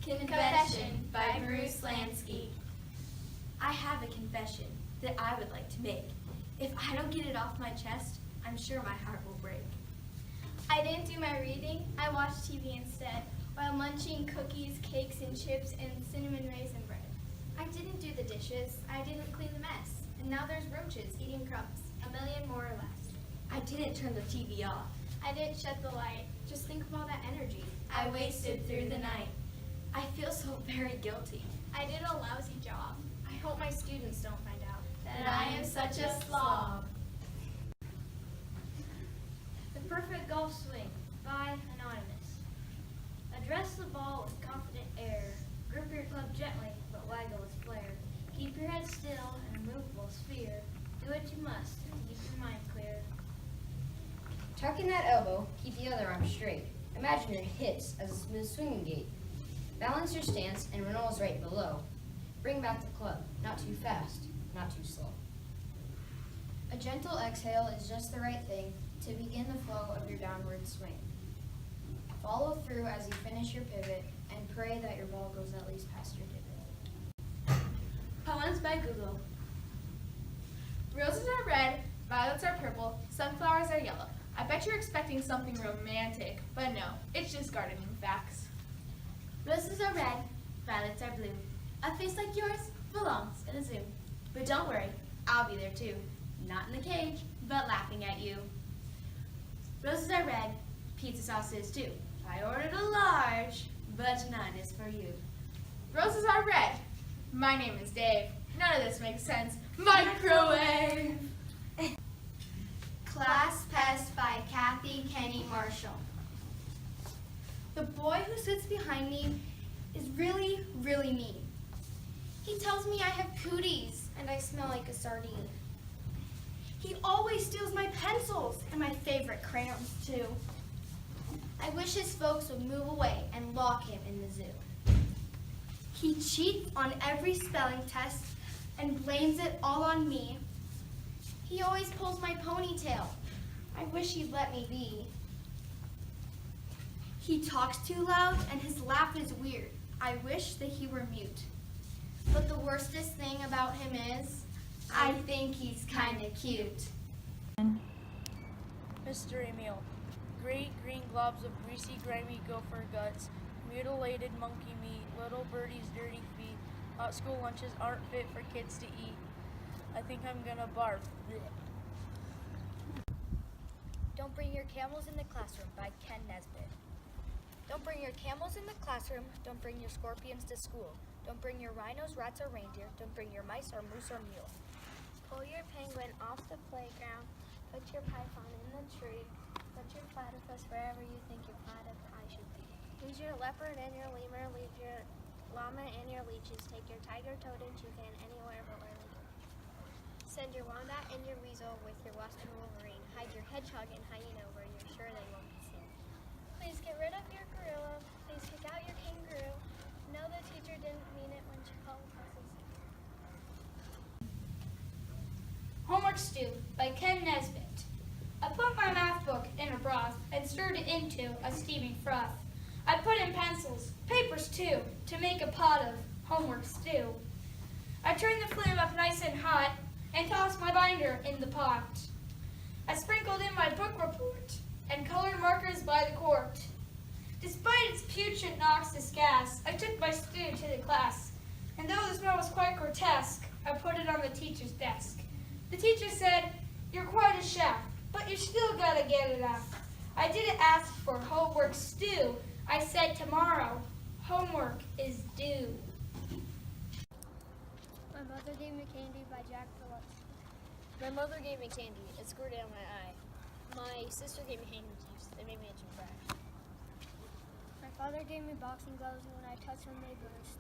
Confession by Bruce Lansky. I have a confession that I would like to make. If I don't get it off my chest, I'm sure my heart will break. I didn't do my reading. I watched TV instead, while munching cookies, cakes, and chips, and cinnamon raisin bread. I didn't do the dishes. I didn't clean the mess. And now there's roaches eating crumbs, a million more or less. I didn't turn the TV off. I didn't shut the light. Just think of all that energy I wasted through the night. I feel so very guilty. I did a lousy job. I hope my students don't find out that I am such a slob. The Perfect Golf Swing by Anonymous. Address the ball with confident air. Grip your club gently, but waggle its flare. Keep your head still, an immovable sphere. Do what you must, and keep your mind clear. Tuck in that elbow, keep the other arm straight. Imagine your hips as a smooth swinging gait. Balance your stance and renewals right below. Bring back the club, not too fast, not too slow. A gentle exhale is just the right thing to begin the flow of your downward swing. Follow through as you finish your pivot and pray that your ball goes at least past your divot. Poems by Google. Roses are red, violets are purple, sunflowers are yellow. I bet you're expecting something romantic, but no, it's just gardening facts. Roses are red, violets are blue. A face like yours belongs in a zoo. But don't worry, I'll be there too. Not in the cage, but laughing at you. Roses are red, pizza sauce is too. I ordered a large, but none is for you. Roses are red. My name is Dave. None of this makes sense. Microwave! Class Pest by Kathy Kenny Marshall. The boy who sits behind me is really, really mean. He tells me I have cooties and I smell like a sardine. He always steals my pencils and my favorite crayons too. I wish his folks would move away and lock him in the zoo. He cheats on every spelling test and blames it all on me. He always pulls my ponytail. I wish he'd let me be. He talks too loud and his laugh is weird. I wish that he were mute. But the worstest thing about him is, I think he's kinda cute. Mystery meal. Great green globs of greasy, grimy gopher guts, mutilated monkey meat, little birdie's dirty feet. Hot school lunches aren't fit for kids to eat. I think I'm gonna barf. Blech. Don't Bring Your Camels in the Classroom by Ken Nesbitt. Don't bring your camels in the classroom. Don't bring your scorpions to school. Don't bring your rhinos, rats, or reindeer. Don't bring your mice or moose or mule. Pull your penguin off the playground. Put your python in the tree. Put your platypus wherever you think your platypi should be. Leave your leopard and your lemur. Leave your llama and your leeches. Take your tiger, toad, and toucan anywhere but where they do. Send your wombat and your weasel with your wasp and wolverine. Hide your hedgehog and hyena where you're sure they won't be seen. Please get rid of your gorilla. Please kick out your kangaroo. No, the teacher didn't mean it when she called classes. Homework Stew by Ken Nesbitt. I put my math book in a broth and stirred it into a steaming froth. I put in pencils, papers too, to make a pot of homework stew. I turned the flame up nice and hot and tossed my binder in the pot. I sprinkled in my book report and colored markers by the quart. Despite its putrid noxious gas, I took my stew to the class, and though the smell was quite grotesque, I put it on the teacher's desk. The teacher said, "You're quite a chef, but you still gotta get it out." I didn't ask for homework stew. I said tomorrow, homework is due. My Mother Gave Me Candy by Jack Phillips. My mother gave me candy. It squirted down my eye. My sister gave me handkerchiefs. They made me itch and cry. My father gave me boxing gloves, and when I touch them, they burst.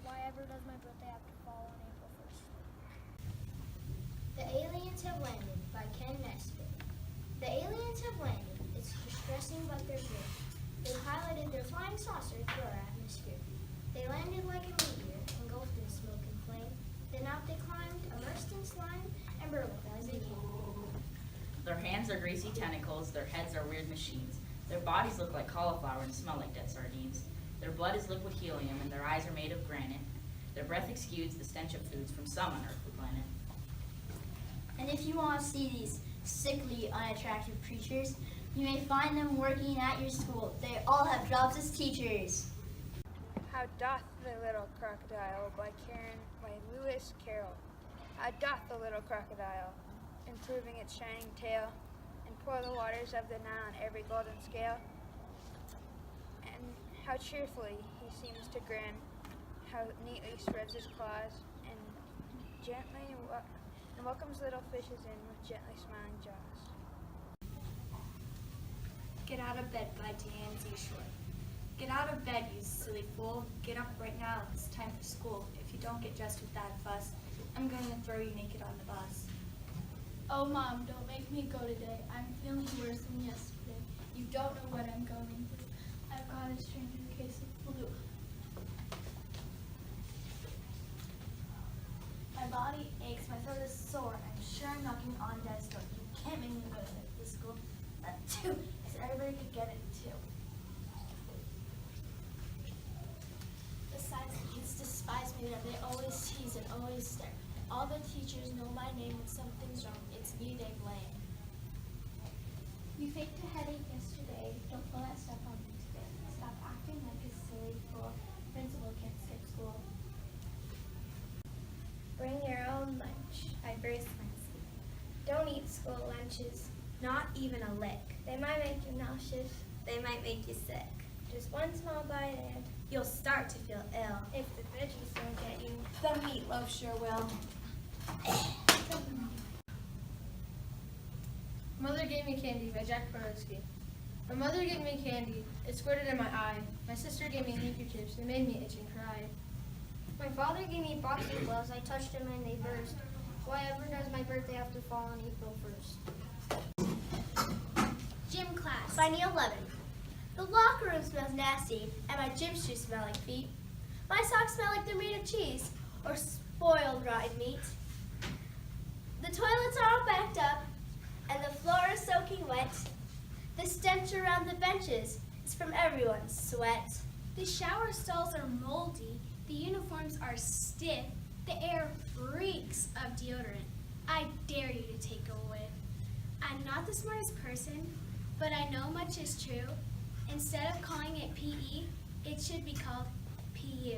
Why ever does my birthday have to fall on April 1st? The Aliens Have Landed by Ken Nesbitt. The aliens have landed. It's distressing, but they're good. They piloted their flying saucer through our atmosphere. They landed like a meteor, engulfed in smoke and flame. Then out they climbed, immersed in slime, and burrowed as they came. Their hands are greasy tentacles, their heads are weird machines. Their bodies look like cauliflower and smell like dead sardines. Their blood is liquid helium, and their eyes are made of granite. Their breath exudes the stench of foods from some unearthly planet. And if you want to see these sickly, unattractive creatures, you may find them working at your school. They all have jobs as teachers. How Doth the Little Crocodile by Lewis Carroll. How doth the little crocodile, improving its shining tail, and pour the waters of the Nile on every golden scale? And how cheerfully he seems to grin, how neatly spreads his claws, and gently welcomes little fishes in with gently smiling jaws. Get Out of Bed by Diane Z. Short. Get out of bed, you silly fool. Get up right now. It's time for school. If you don't get dressed with that fuss, I'm going to throw you naked on the bus. Oh, Mom, don't make me go today. I'm feeling worse than yesterday. You don't know what I'm going through. I've got a strange case of flu. My body aches, my throat is sore. I'm sure I'm knocking on death's door. You can't make me go to this school. Too. I said everybody could get it too. Besides, the kids despise me there. They always tease and always stare. All the teachers know my name when something's wrong. It's me they blame. You faked a headache yesterday. Don't pull that stuff on me today. Stop acting like a silly fool. Principal can't skip school. Bring your own lunch. I burst my sleep. Don't eat school lunches. Not even a lick. They might make you nauseous. They might make you sick. Just one small bite and You'll start to feel ill. if the veggies don't get you, The meatloaf sure will. Mother Gave Me Candy by Jack Borowski. My mother gave me candy. It squirted in my eye. My sister gave me handkerchiefs. They made me itch and cry. my father gave me boxing gloves. I touched them and they burst. Why ever does my birthday have to fall on April 1st? Gym class by Neil Levin. The locker room smells nasty, and my gym shoes smell like feet. My socks smell like they're made of cheese or spoiled rotten meat. The toilets are all backed up, and the floor is soaking wet. The stench around the benches is from everyone's sweat. The shower stalls are moldy. The uniforms are stiff. The air reeks of deodorant. I dare you to take a whiff. I'm not the smartest person, but I know much is true. Instead of calling it PE, it should be called PU.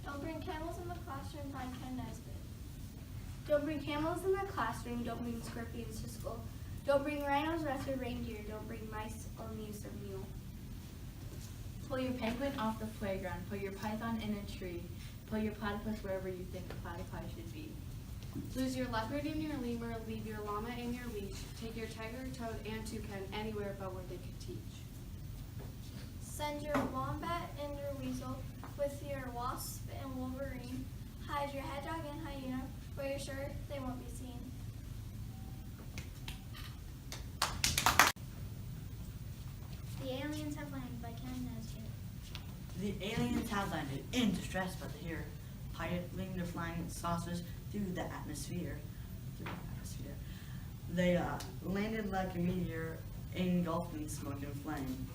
Don't bring camels in the classroom by Ken Nesbitt. Don't bring camels in the classroom. Don't bring scorpions to school. Don't bring rhinos, rats, or reindeer. Don't bring mice or moose or mule. Pull your penguin off the playground. Put your python in a tree. Put your platypus wherever you think a platypi should be. Lose your leopard in your lemur, leave your llama in your leash. Take your tiger, toad, and toucan anywhere but where they can teach. Send your wombat and your weasel with your wasp and wolverine. Hide your hedgehog and hyena where you're sure they won't be seen. The Aliens Have Landed by Ken Nesbitt. The aliens have landed in distress, but they're here, piloting their flying saucers through the atmosphere. They landed like a meteor, engulfed in smoke and flame.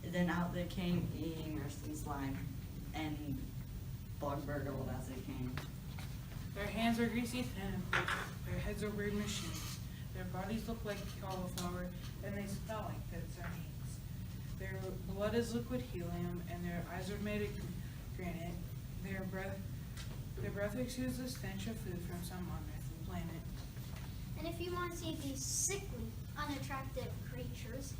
Then out they came, immersed in slime, and bog burgled as they came. Their hands are greasy thin, their heads are weird machines. Their bodies look like cauliflower, and they smell like dead sardines. Their blood is liquid helium, and their eyes are made of granite. Their breath exudes the stench of food from some unearthly planet. And if you want to see these sickly, unattractive creatures,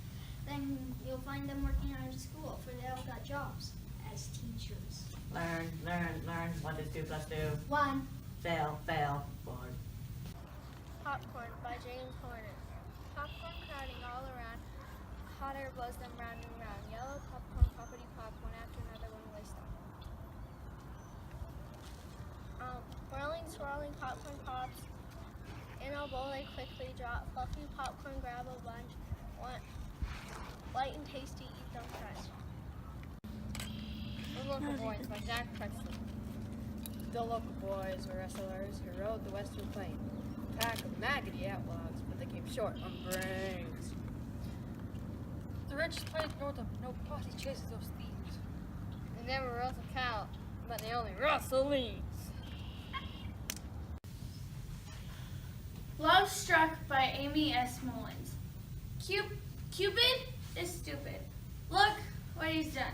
then you'll find them working out of school, for they all got jobs as teachers. Learn, learn, learn. 1 is 2 plus 2. 1. Fail, fail, board. Popcorn by James Horner. Popcorn crowding all around. Hot air blows them round and round. Yellow popcorn poppity pop, one after another, one laced them. Whirling, swirling popcorn pops. In a bowl they quickly drop. Fluffy popcorn grab a bunch. Light and tasty, eat them fresh. The Local Boys by Jack Preston. The local boys were wrestlers who rode the western plain. A pack of maggoty outlaws, but they came short on brains. The richest place north of no posse chases those thieves. They never rustle cattle, but they only rustle leaves. Love Struck by Amy S. Mullins. Cupid is stupid. Look what he's done.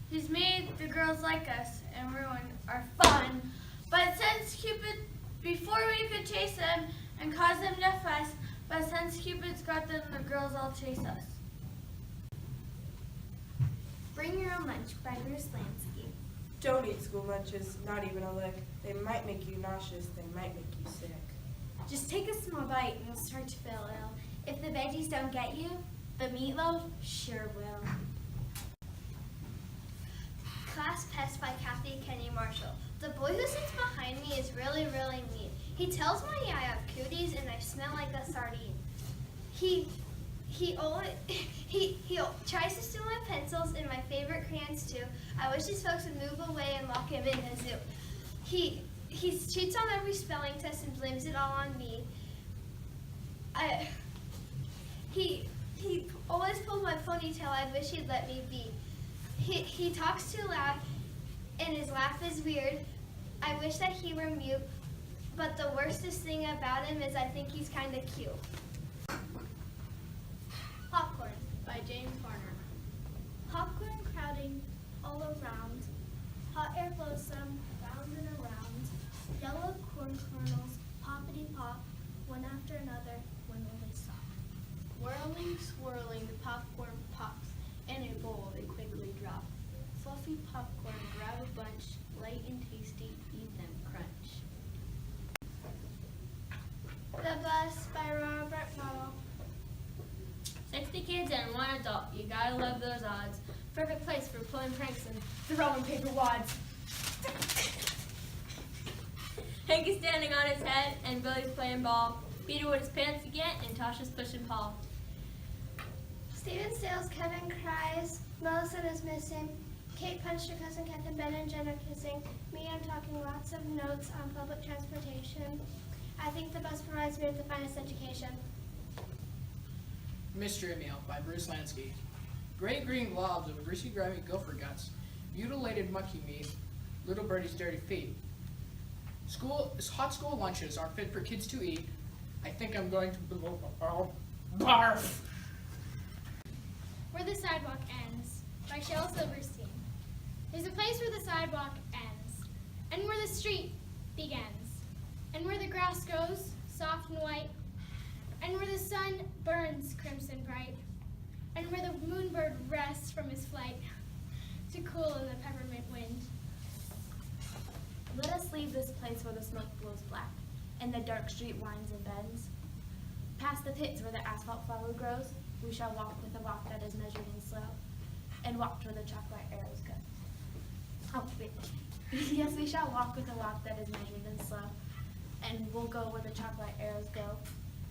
He's made the girls like us and ruined our fun. But since Cupid, before we could chase them and cause them to fuss, but since Cupid's got them, the girls all chase us. Bring Your Own Lunch by Bruce Lansky. Don't eat school lunches, not even a lick. They might make you nauseous, they might make you sick. Just take a small bite and you'll start to feel ill. If the veggies don't get you, the meatloaf sure will. Class Pest by Kathy Kenny Marshall. The boy who sits behind me is really, really mean. He tells me I have cooties and I smell like a sardine. He tries to steal my pencils and my favorite crayons too. I wish his folks would move away and lock him in a zoo. He cheats on every spelling test and blames it all on me. He always pulls my ponytail. I wish he'd let me be. He talks too loud and his laugh is weird. I wish that he were mute, but the worstest thing about him is I think he's kind of cute. Popcorn by James Horner. Popcorn crowding all around. Hot air blows them round and around. Yellow corn kernels poppity pop, one after another. When will they stop? Whirling, swirling, the popcorn pops. In a bowl they quickly drop. Fluffy popcorn, grab a bunch, light and tasty, eat them, crunch. The Bus by Robert Powell. 60 kids and 1 adult, you gotta love those odds. Perfect place for pulling pranks and throwing paper wads. Hank is standing on his head and Billy's playing ball. Peter with his pants again and Tasha's pushing Paul. Steven steals, Kevin cries, Millicent is missing. Kate punched her cousin Kath and Ben and Jen are kissing. Me, I'm talking lots of notes on public transportation. I think the bus provides me with the finest education. Mystery Meal by Bruce Lansky. Gray green globs of greasy grimy gopher guts, mutilated monkey meat, little birdie's dirty feet. Hot school lunches aren't fit for kids to eat. I think I'm going to barf. Where the Sidewalk Ends by Shel Silverstein. There's a place where the sidewalk ends, and where the street begins, and where the grass goes soft and white, and where the sun burns crimson bright, and where the moonbird rests from his flight to cool in the peppermint wind. Let us leave this place where the smoke blows black, and the dark street winds and bends. Past the pits where the asphalt flower grows, we shall walk with a walk that is measured and slow, and walk toward the chalk-white arrows go. Oh, wait. Yes, we shall walk with a walk that is measured and slow, and we'll go where the chalk-white arrows go.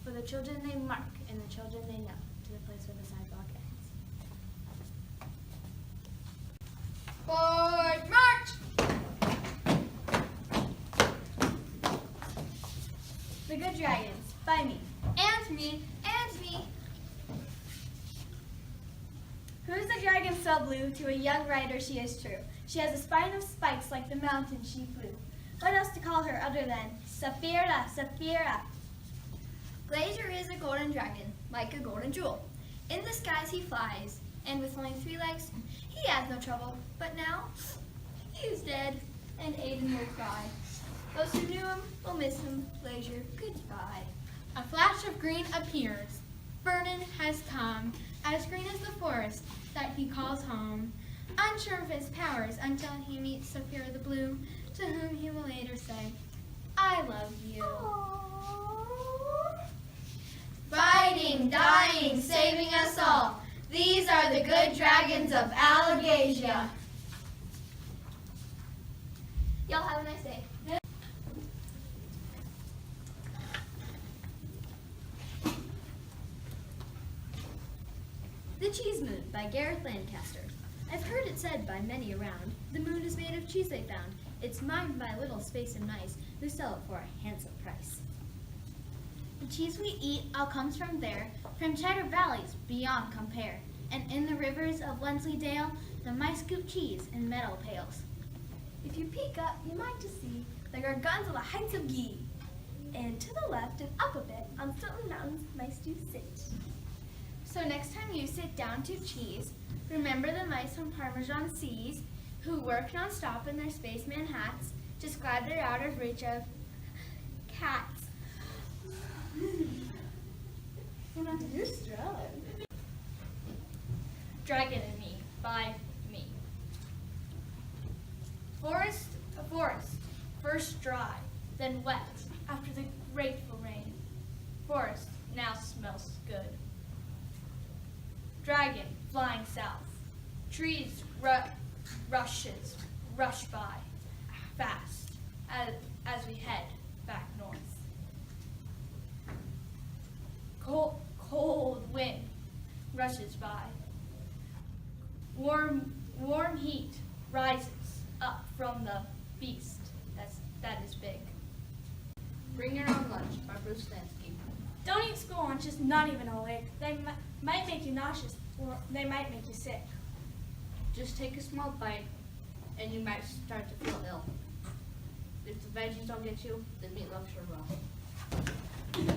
For the children they mark, and the children they know, to the place where the sidewalk ends. Forward march! The Good Dragons by me. And me. And me. Who's the dragon so blue? To a young rider she is true. She has a spine of spikes like the mountain she flew. What else to call her other than Saphira, Saphira? Glacier is a golden dragon, like a golden jewel. In the skies he flies, and with only 3 legs, he has no trouble. But now, he's dead, and Aiden will cry. Those who knew him will miss him. Glacier, goodbye. A flash of green appears. Vernon has come, as green as the forest that he calls home, unsure of his powers until he meets Saphira the Blue, to whom he will later say, I love you. Fighting, dying, saving us all. These are the good dragons of Allegasia. Y'all have a nice day. The Cheese Moon by Gareth Lancaster. I've heard it said by many around, the moon is made of cheese they found. It's mined by little space and mice who sell it for a handsome price. The cheese we eat all comes from there, from Cheddar valleys beyond compare. And in the rivers of Wensleydale, the mice scoop cheese in metal pails. If you peek up, you might just see the Gargonzola Heights of Guy. And to the left and up a bit, on Stilton Mountains, mice do sit. So next time you sit down to cheese, remember the mice from Parmesan Seas who work non-stop in their spaceman hats, just glad they're out of reach of cats. You're strong. Dragon and Me by me. Forest, a forest, first dry, then wet, after the grateful rain. Forest now smells good. Dragon flying south. Trees rushes rush by, fast, as we head back north. Cold wind rushes by. Warm heat rises up from the beast that is big. Bring your own lunch by Bruce Lansky. Don't eat school lunches, not even awake. They might make you nauseous, or they might make you sick. Just take a small bite, and you might start to feel ill. If the veggies don't get you, the meatloaf sure will.